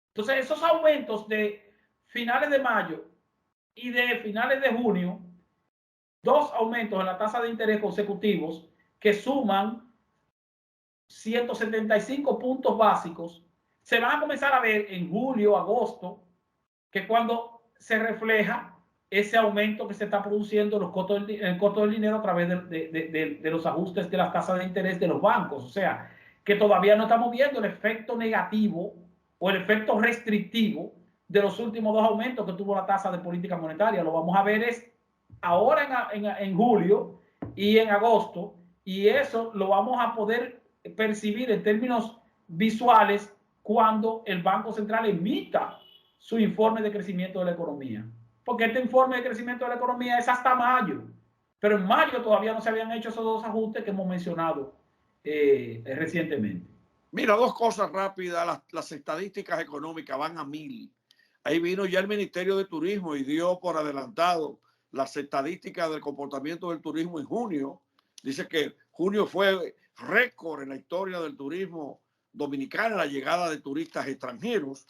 Speaker 3: Entonces, esos aumentos de finales de mayo y de finales de junio, 2 aumentos en la tasa de interés consecutivos que suman 175 puntos básicos, se van a comenzar a ver en julio, agosto, que cuando se refleja ese aumento que se está produciendo en el costo del dinero a través de los ajustes de las tasas de interés de los bancos. O sea, que todavía no estamos viendo el efecto negativo o el efecto restrictivo de los últimos 2 aumentos que tuvo la tasa de política monetaria. Lo vamos a ver es ahora en julio y en agosto, y eso lo vamos a poder percibir en términos visuales cuando el Banco Central emita su informe de crecimiento de la economía. Porque este informe de crecimiento de la economía es hasta mayo, pero en mayo todavía no se habían hecho esos 2 ajustes que hemos mencionado recientemente.
Speaker 2: Mira, 2 cosas rápidas. Las estadísticas económicas van a 1000. Ahí vino ya el Ministerio de Turismo y dio por adelantado las estadísticas del comportamiento del turismo en junio. Dice que junio fue récord en la historia del turismo dominicano, la llegada de turistas extranjeros.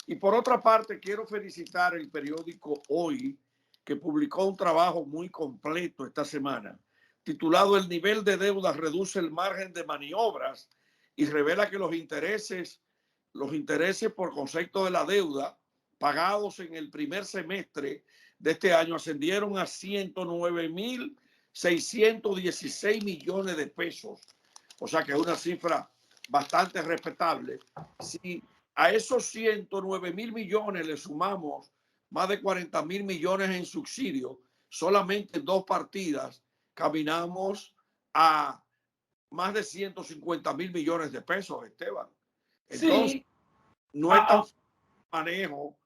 Speaker 2: Y por otra parte, quiero felicitar el periódico Hoy, que publicó un trabajo muy completo esta semana, titulado El nivel de deuda reduce el margen de maniobras, y revela que los intereses por concepto de la deuda pagados en el primer semestre de este año ascendieron a 109.616 millones de pesos. O sea que es una cifra bastante respetable. Si a esos 109.000 millones le sumamos más de 40.000 millones en subsidio, solamente en 2 partidas caminamos a más de 150.000 millones de pesos, Esteban. Entonces,
Speaker 3: sí,
Speaker 2: no es tan manejo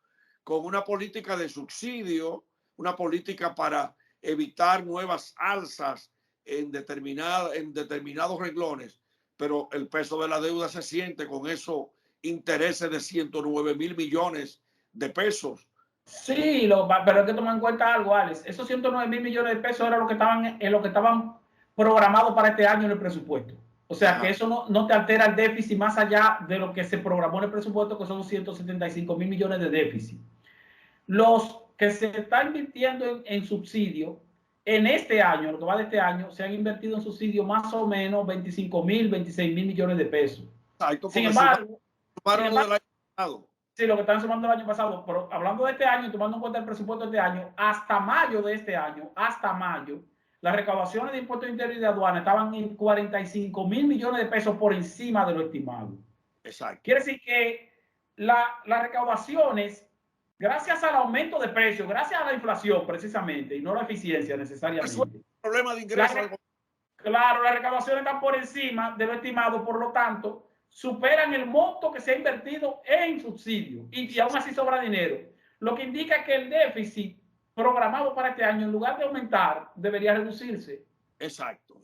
Speaker 2: con una política de subsidio, una política para evitar nuevas alzas en determinados renglones, pero el peso de la deuda se siente con esos intereses de 109 mil millones de pesos.
Speaker 3: Sí, pero hay que tomar en cuenta algo, Alex. Esos 109 mil millones de pesos era lo que estaban programados para este año en el presupuesto. O sea,
Speaker 2: Ajá.
Speaker 3: que eso no te altera el déficit más allá de lo que se programó en el presupuesto, que son 175 mil millones de déficit. Los que se están invirtiendo en subsidio en este año, lo que va de este año, se han invertido en subsidio más o menos 25 mil, 26 mil millones de pesos.
Speaker 2: Exacto,
Speaker 3: Sin embargo,
Speaker 2: sumaron lo del año pasado.
Speaker 3: Sí, lo que están sumando el año pasado, pero hablando de este año, tomando en cuenta el presupuesto de este año, hasta mayo de este año, las recaudaciones de impuestos internos y de aduana estaban en 45 mil millones de pesos por encima de lo estimado.
Speaker 2: Exacto.
Speaker 3: Quiere decir que las recaudaciones, gracias al aumento de precios, gracias a la inflación precisamente, y no la eficiencia necesariamente.
Speaker 2: Eso es un problema de ingresos.
Speaker 3: Claro, las recaudaciones están por encima de lo estimado, por lo tanto, superan el monto que se ha invertido en subsidio y aún así sobra dinero. Lo que indica que el déficit programado para este año, en lugar de aumentar, debería reducirse.
Speaker 2: Exacto.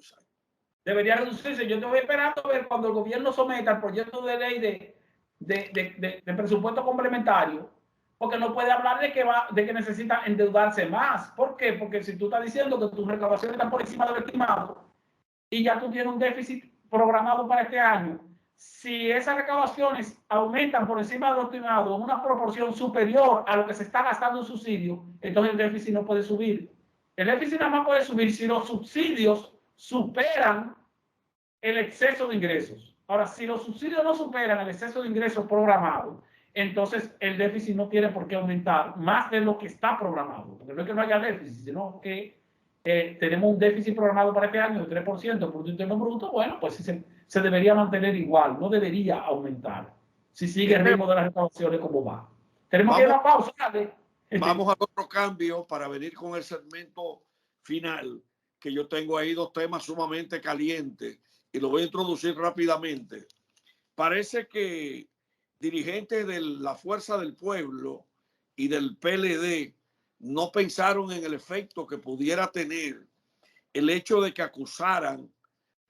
Speaker 3: Debería reducirse. Yo estoy esperando a ver cuando el gobierno someta el proyecto de ley de presupuesto complementario, porque no puede hablar de que necesita endeudarse más. ¿Por qué? Porque si tú estás diciendo que tus recaudaciones están por encima de lo estimado y ya tú tienes un déficit programado para este año, si esas recaudaciones aumentan por encima de lo estimado en una proporción superior a lo que se está gastando en subsidios, entonces el déficit no puede subir. El déficit nada más puede subir si los subsidios superan el exceso de ingresos. Ahora, si los subsidios no superan el exceso de ingresos programado, entonces el déficit no tiene por qué aumentar más de lo que está programado. Porque no es que no haya déficit, sino que tenemos un déficit programado para este año de 3% del Producto Interno Bruto. Bueno, pues se debería mantener igual, no debería aumentar. Si sigue el ritmo de las recaudaciones como va. Tenemos que ir a una pausa.
Speaker 2: Vamos a otro cambio para venir con el segmento final, que yo tengo ahí dos temas sumamente calientes y lo voy a introducir rápidamente. Parece que dirigentes de la Fuerza del Pueblo y del PLD no pensaron en el efecto que pudiera tener el hecho de que acusaran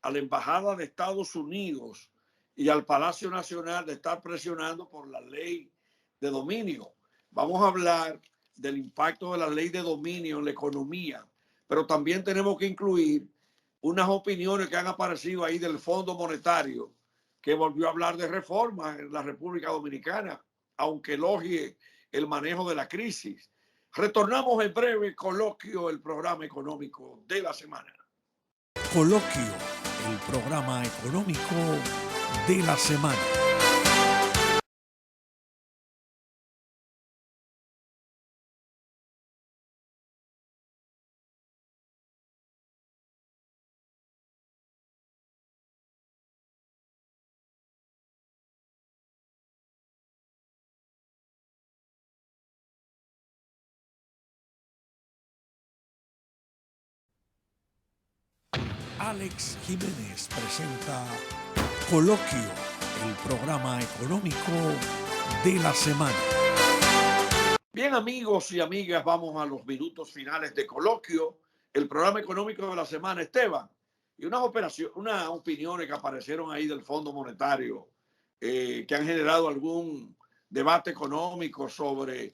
Speaker 2: a la Embajada de Estados Unidos y al Palacio Nacional de estar presionando por la ley de dominio. Vamos a hablar del impacto de la ley de dominio en la economía, pero también tenemos que incluir unas opiniones que han aparecido ahí del Fondo Monetario, que volvió a hablar de reformas en la República Dominicana, aunque elogie el manejo de la crisis. Retornamos en breve, Coloquio, el programa económico de la semana.
Speaker 1: Coloquio, el programa económico de la semana. Alex Jiménez presenta Coloquio, el programa económico de la semana.
Speaker 2: Bien, amigos y amigas, vamos a los minutos finales de Coloquio, el programa económico de la semana. Esteban, y unas opiniones que aparecieron ahí del Fondo Monetario que han generado algún debate económico sobre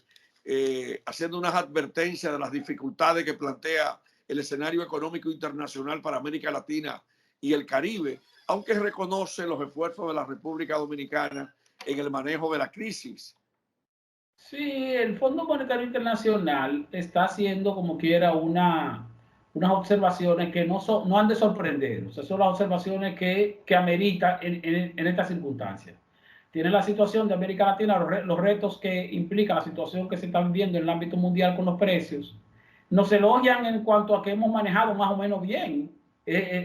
Speaker 2: haciendo unas advertencias de las dificultades que plantea el escenario económico internacional para América Latina y el Caribe, aunque reconoce los esfuerzos de la República Dominicana en el manejo de la crisis.
Speaker 3: Sí, el Fondo Monetario Internacional está haciendo como quiera unas observaciones que no han de sorprender. O sea, son las observaciones que amerita en estas circunstancias. Tiene la situación de América Latina, los retos que implica la situación que se está viviendo en el ámbito mundial con los precios. Nos elogian en cuanto a que hemos manejado más o menos bien,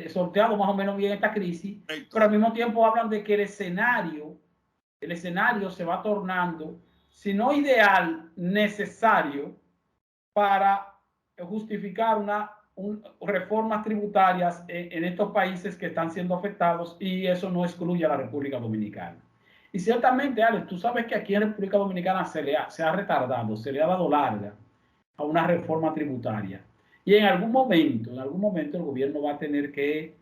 Speaker 3: sorteado más o menos bien esta crisis, pero al mismo tiempo hablan de que el escenario se va tornando, si no ideal, necesario para justificar reformas tributarias en estos países que están siendo afectados, y eso no excluye a la República Dominicana. Y ciertamente, Alex, tú sabes que aquí en República Dominicana se ha retardado, se le ha dado larga a una reforma tributaria. Y en algún momento el gobierno va a tener que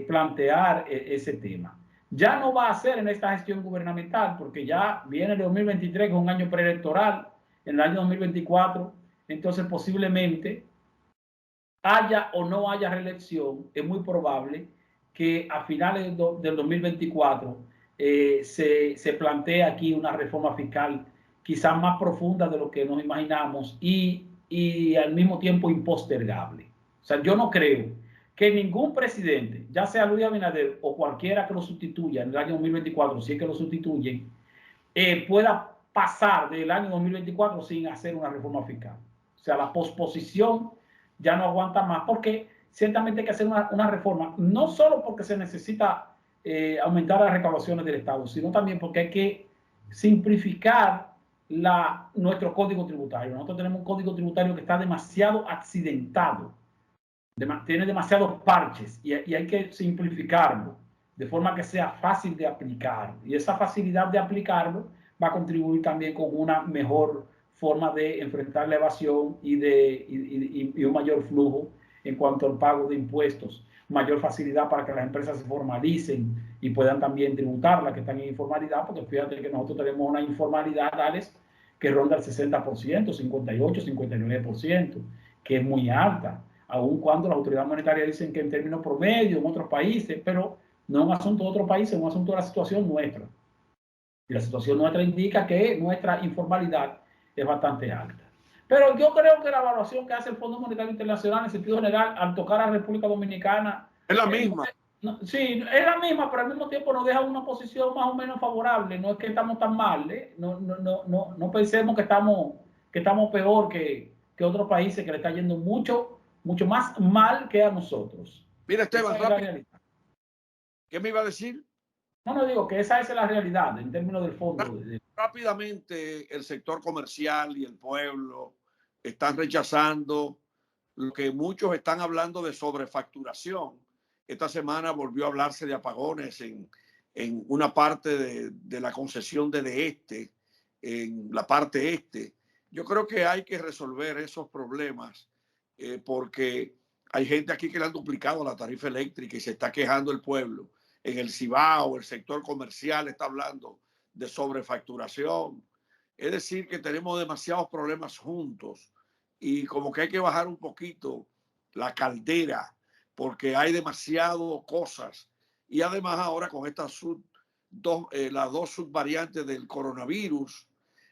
Speaker 3: plantear ese tema. Ya no va a ser en esta gestión gubernamental, porque ya viene el 2023, que es un año preelectoral, en el año 2024, entonces posiblemente haya o no haya reelección, es muy probable que a finales del 2024 se plantee aquí una reforma fiscal quizás más profunda de lo que nos imaginamos y al mismo tiempo impostergable. O sea, yo no creo que ningún presidente, ya sea Luis Abinader o cualquiera que lo sustituya en el año 2024, si es que lo sustituyen, pueda pasar del año 2024 sin hacer una reforma fiscal. O sea, la posposición ya no aguanta más, porque ciertamente hay que hacer una reforma, no solo porque se necesita aumentar las recaudaciones del Estado, sino también porque hay que simplificar nuestro código tributario. Nosotros tenemos un código tributario que está demasiado accidentado, tiene demasiados parches y hay que simplificarlo de forma que sea fácil de aplicar. Y esa facilidad de aplicarlo va a contribuir también con una mejor forma de enfrentar la evasión y un mayor flujo en cuanto al pago de impuestos, mayor facilidad para que las empresas se formalicen y puedan también tributar las que están en informalidad, porque fíjate que nosotros tenemos una informalidad, Alex, que ronda el 60%, 58, 59%, que es muy alta, aun cuando las autoridades monetarias dicen que en términos promedio en otros países, pero no es un asunto de otros países, es un asunto de la situación nuestra. Y la situación nuestra indica que nuestra informalidad es bastante alta. Pero yo creo que la evaluación que hace el Fondo Monetario Internacional en sentido general al tocar a la República Dominicana
Speaker 2: es la misma.
Speaker 3: Sí, es la misma, pero al mismo tiempo nos deja una posición más o menos favorable. No es que estamos tan mal, ¿eh? No pensemos que estamos peor que otros países que le está yendo mucho más mal que a nosotros.
Speaker 2: Mira, Esteban, rápido. ¿Qué me iba a decir?
Speaker 3: No digo que esa es la realidad en términos del fondo.
Speaker 2: Rápidamente, el sector comercial y el pueblo están rechazando lo que muchos están hablando de sobrefacturación. Esta semana volvió a hablarse de apagones en una parte de la concesión de este, en la parte este. Yo creo que hay que resolver esos problemas porque hay gente aquí que le han duplicado la tarifa eléctrica y se está quejando el pueblo. En el Cibao, el sector comercial está hablando de sobrefacturación. Es decir, que tenemos demasiados problemas juntos y como que hay que bajar un poquito la caldera porque hay demasiadas cosas. Y además ahora con estas las dos subvariantes del coronavirus,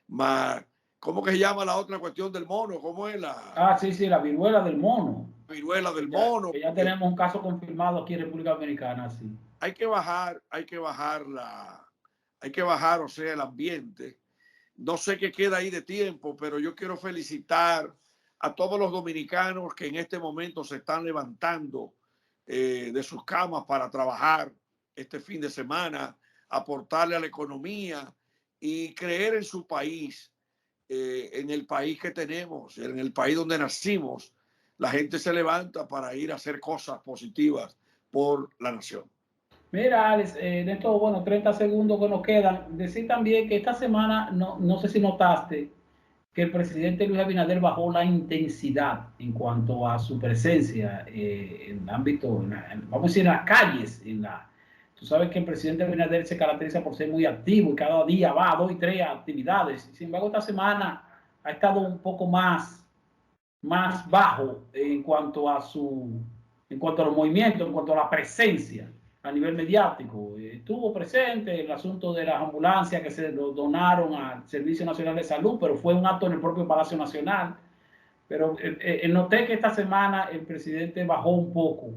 Speaker 2: más, ¿cómo que se llama la otra cuestión del mono? ¿Cómo es la?
Speaker 3: Sí, la viruela del mono.
Speaker 2: Viruela del mono.
Speaker 3: Que ya tenemos un caso confirmado aquí en República Dominicana, sí.
Speaker 2: Hay que bajar, o sea, el ambiente. No sé qué queda ahí de tiempo, pero yo quiero felicitar a todos los dominicanos que en este momento se están levantando de sus camas para trabajar este fin de semana, aportarle a la economía y creer en su país, en el país que tenemos, en el país donde nacimos. La gente se levanta para ir a hacer cosas positivas por la nación.
Speaker 3: Mira, Alex, en estos 30 segundos que nos quedan, decir también que esta semana, no sé si notaste, que el presidente Luis Abinader bajó la intensidad en cuanto a su presencia en el ámbito, vamos a decir, en las calles. Tú sabes que el presidente Abinader se caracteriza por ser muy activo y cada día va a 2 y 3 actividades. Sin embargo, esta semana ha estado un poco más bajo en cuanto a los movimientos, en cuanto a la presencia a nivel mediático. Estuvo presente el asunto de las ambulancias que se donaron al Servicio Nacional de Salud, pero fue un acto en el propio Palacio Nacional. Pero noté que esta semana el presidente bajó un poco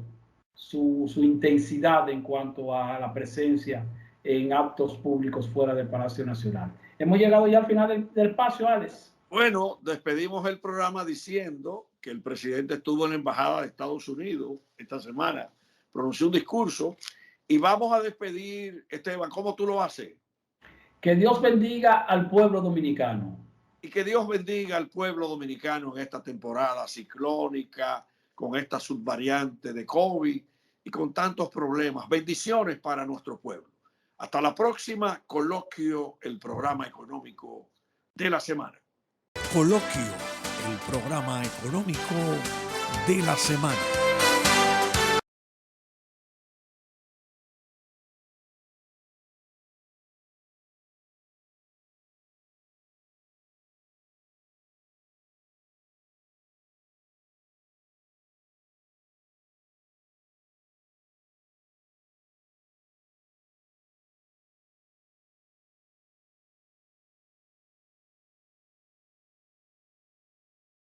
Speaker 3: su intensidad en cuanto a la presencia en actos públicos fuera del Palacio Nacional. Hemos llegado ya al final del espacio, Alex.
Speaker 2: Bueno, despedimos el programa diciendo que el presidente estuvo en la Embajada de Estados Unidos esta semana, pronunció un discurso y vamos a despedir, Esteban, ¿cómo tú lo haces?
Speaker 3: Que Dios bendiga al pueblo dominicano.
Speaker 2: Y que Dios bendiga al pueblo dominicano en esta temporada ciclónica, con esta subvariante de COVID y con tantos problemas. Bendiciones para nuestro pueblo. Hasta la próxima, Coloquio, el programa económico de la semana.
Speaker 1: Coloquio, el programa económico de la semana.